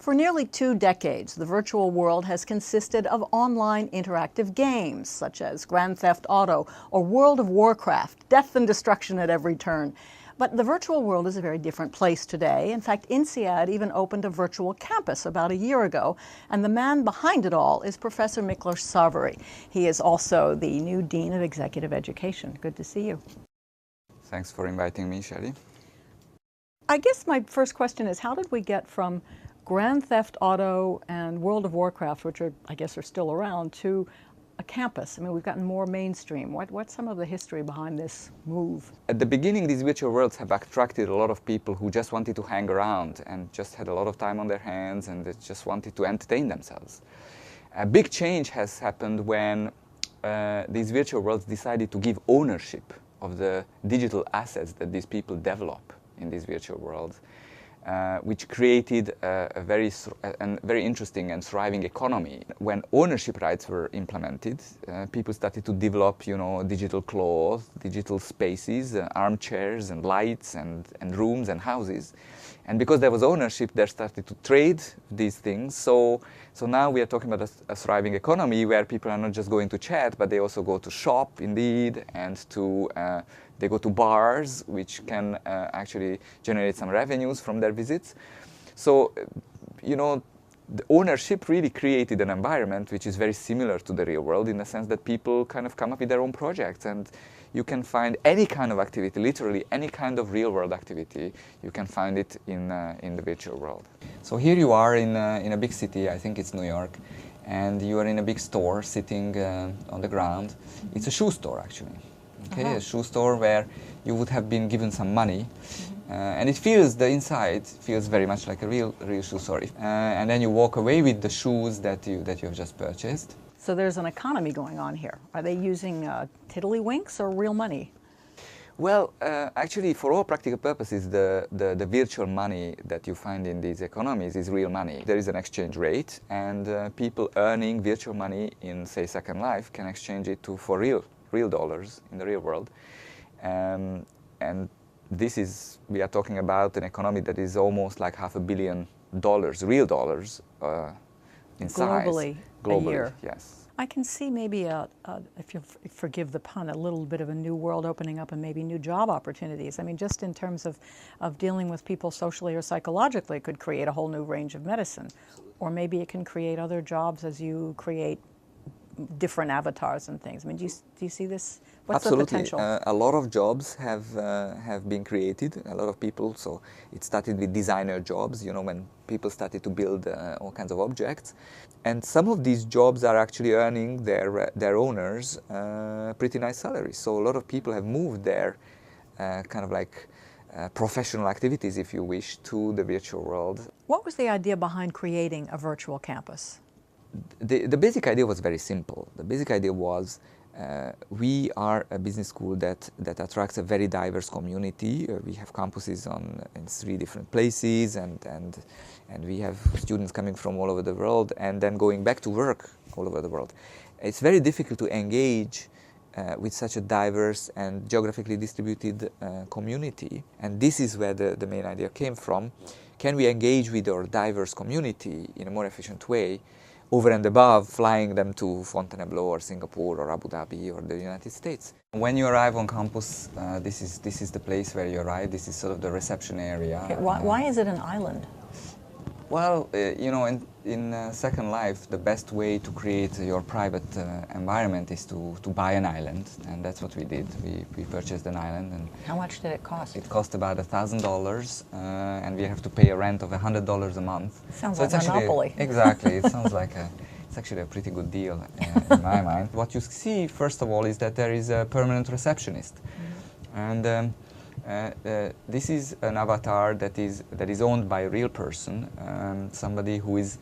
For nearly 2 decades, the virtual world has consisted of online interactive games, such as Grand Theft Auto or World of Warcraft, death and destruction at every turn. But the virtual world is a very different place today. In fact, INSEAD even opened a virtual campus about a year ago, and the man behind it all is Professor Miklos Sarvary. He is also the new Dean of Executive Education. Good to see you. Thanks for inviting me, Shelley. I guess my first question is, how did we get from Grand Theft Auto and World of Warcraft, which I guess are still around, to a campus? I mean, we've gotten more mainstream. What's some of the history behind this move? At the beginning, these virtual worlds have attracted a lot of people who just wanted to hang around and just had a lot of time on their hands and they just wanted to entertain themselves. A big change has happened when these virtual worlds decided to give ownership of the digital assets that these people develop in these virtual worlds, which created a very interesting and thriving economy. When ownership rights were implemented, people started to develop, digital clothes, digital spaces, armchairs and lights and rooms and houses. And because there was ownership, they started to trade these things. So now we are talking about a thriving economy where people are not just going to chat, but they also go to shop, indeed, and they go to bars, which can actually generate some revenues from their visits. So, the ownership really created an environment which is very similar to the real world in the sense that people kind of come up with their own projects, and you can find any kind of activity, literally any kind of real-world activity, you can find it in the virtual world. So here you are in a big city, I think it's New York, and you are in a big store sitting on the ground. It's a shoe store, actually. Okay, a shoe store where you would have been given some money, and the inside feels very much like a real shoe store. And then you walk away with the shoes that you have just purchased. So there's an economy going on here. Are they using tiddlywinks or real money? Well, actually, for all practical purposes, the virtual money that you find in these economies is real money. There is an exchange rate, and people earning virtual money in, say, Second Life can exchange it for real dollars in the real world. And we are talking about an economy that is almost like $500 million, real dollars, in size. Globally, a year. Yes. I can see maybe, if you forgive the pun, a little bit of a new world opening up and maybe new job opportunities. I mean, just in terms of dealing with people socially or psychologically, it could create a whole new range of medicine. Or maybe it can create other jobs as you create different avatars and things. I mean, do you see this? What's Absolutely. the potential? A lot of jobs have been created. A lot of people. So it started with designer jobs. When people started to build all kinds of objects, and some of these jobs are actually earning their owners pretty nice salaries. So a lot of people have moved their kind of like professional activities, if you wish, to the virtual world. What was the idea behind creating a virtual campus? The basic idea was very simple. The basic idea was we are a business school that attracts a very diverse community. We have campuses in 3 different places, and we have students coming from all over the world and then going back to work all over the world. It's very difficult to engage with such a diverse and geographically distributed community, and this is where the main idea came from. Can we engage with our diverse community in a more efficient way, over and above flying them to Fontainebleau or Singapore or Abu Dhabi or the United States? When you arrive on campus, this is the place where you arrive. This is sort of the reception area. Okay, why is it an island? Well, in Second Life, the best way to create your private environment is to buy an island, and that's what we did. We purchased an island. And how much did it cost? It cost about $1,000, and we have to pay a rent of $100 a month. Sounds like monopoly. Exactly. It sounds like it's actually a pretty good deal in my mind. What you see, first of all, is that there is a permanent receptionist, and this is an avatar that is owned by a real person, somebody who is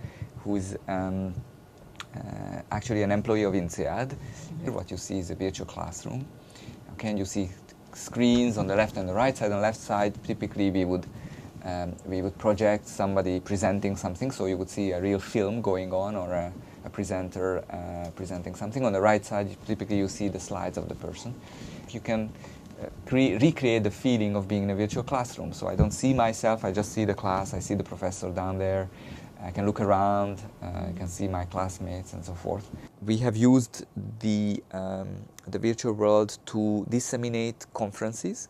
actually an employee of INSEAD. What you see is a virtual classroom. Okay, and you see screens on the left and the right side. On the left side, typically we would project somebody presenting something, so you would see a real film going on, or a presenter presenting something. On the right side, typically you see the slides of the person. You can recreate the feeling of being in a virtual classroom. So I don't see myself, I just see the class, I see the professor down there, I can look around, I can see my classmates and so forth. We have used the virtual world to disseminate conferences.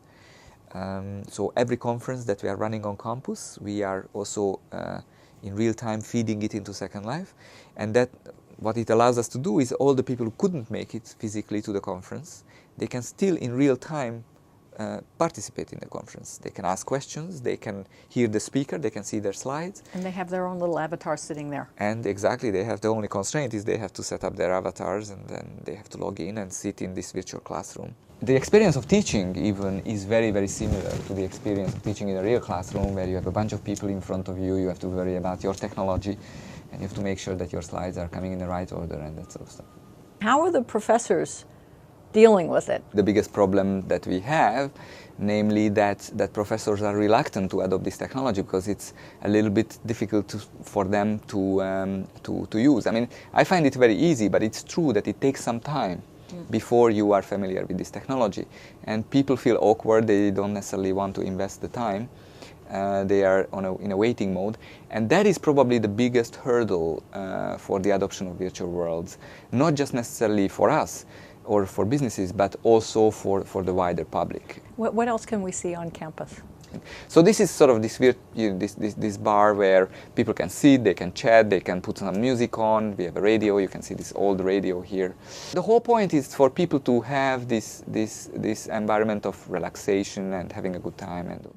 So every conference that we are running on campus, we are also in real time feeding it into Second Life. And that what it allows us to do is all the people who couldn't make it physically to the conference, they can still in real time participate in the conference. They can ask questions, they can hear the speaker, they can see their slides. And they have their own little avatar sitting there. And exactly, they have the only constraint is they have to set up their avatars and then they have to log in and sit in this virtual classroom. The experience of teaching even is very, very similar to the experience of teaching in a real classroom where you have a bunch of people in front of you, you have to worry about your technology, and you have to make sure that your slides are coming in the right order and that sort of stuff. How are the professors dealing with it? The biggest problem that we have, namely that professors are reluctant to adopt this technology because it's a little bit difficult for them to use. I mean, I find it very easy, but it's true that it takes some time before you are familiar with this technology. And people feel awkward, they don't necessarily want to invest the time. They are in a waiting mode, and that is probably the biggest hurdle for the adoption of virtual worlds, not just necessarily for us or for businesses, but also for the wider public. What else can we see on campus? So this is sort of this bar where people can sit, they can chat, they can put some music on. We have a radio, you can see this old radio here. The whole point is for people to have this environment of relaxation and having a good time. And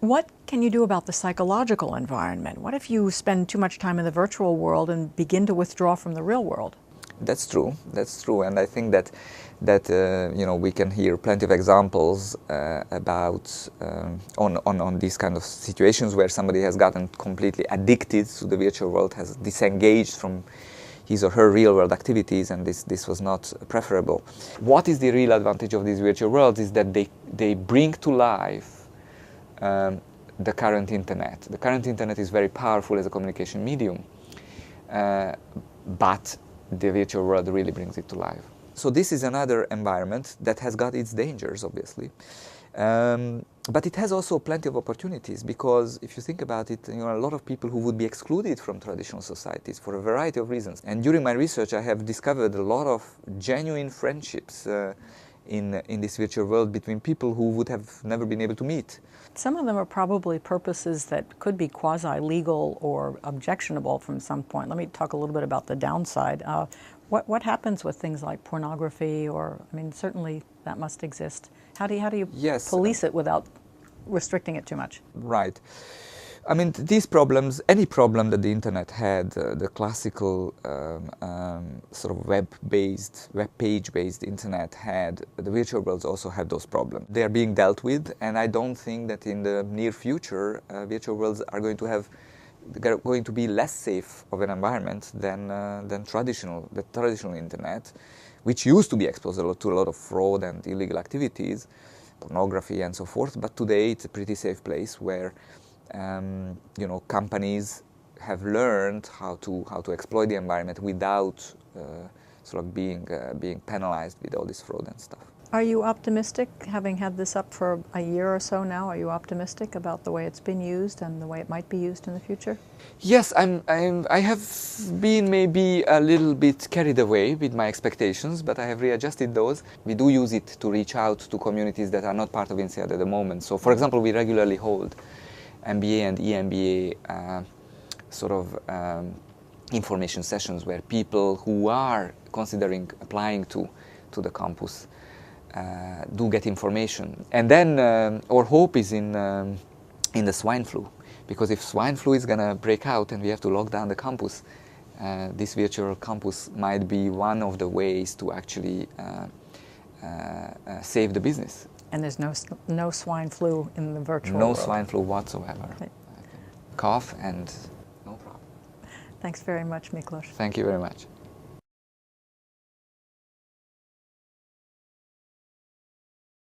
what can you do about the psychological environment? What if you spend too much time in the virtual world and begin to withdraw from the real world? That's true, and I think that we can hear plenty of examples about on these kind of situations where somebody has gotten completely addicted to the virtual world, has disengaged from his or her real world activities, and this was not preferable. What is the real advantage of these virtual worlds is that they bring to life the current internet. The current internet is very powerful as a communication medium, but the virtual world really brings it to life. So this is another environment that has got its dangers, obviously. But it has also plenty of opportunities, because if you think about it, a lot of people who would be excluded from traditional societies for a variety of reasons. And during my research, I have discovered a lot of genuine friendships in this virtual world between people who would have never been able to meet. Some of them are probably purposes that could be quasi-legal or objectionable from some point. Let me talk a little bit about the downside. What happens with things like pornography, or, I mean, certainly that must exist. How do you police it without restricting it too much? Right. I mean, these problems, any problem that the internet had, the classical sort of web page-based internet had, the virtual worlds also have those problems. They are being dealt with, and I don't think that in the near future virtual worlds are going to be less safe of an environment than the traditional internet, which used to be exposed to a lot of fraud and illegal activities, pornography and so forth. But today it's a pretty safe place where companies have learned how to exploit the environment without sort of being penalized with all this fraud and stuff. Are you optimistic, having had this up for a year or so now? Are you optimistic about the way it's been used and the way it might be used in the future? Yes, I have been maybe a little bit carried away with my expectations, but I have readjusted those. We do use it to reach out to communities that are not part of INSEAD at the moment. So, for example, we regularly hold MBA and EMBA information sessions where people who are considering applying to the campus do get information. And then our hope is in the swine flu, because if swine flu is going to break out and we have to lock down the campus, this virtual campus might be one of the ways to actually save the business. And there's no swine flu in the virtual world? No swine flu whatsoever. Right. Cough and no problem. Thanks very much, Miklos. Thank you very much.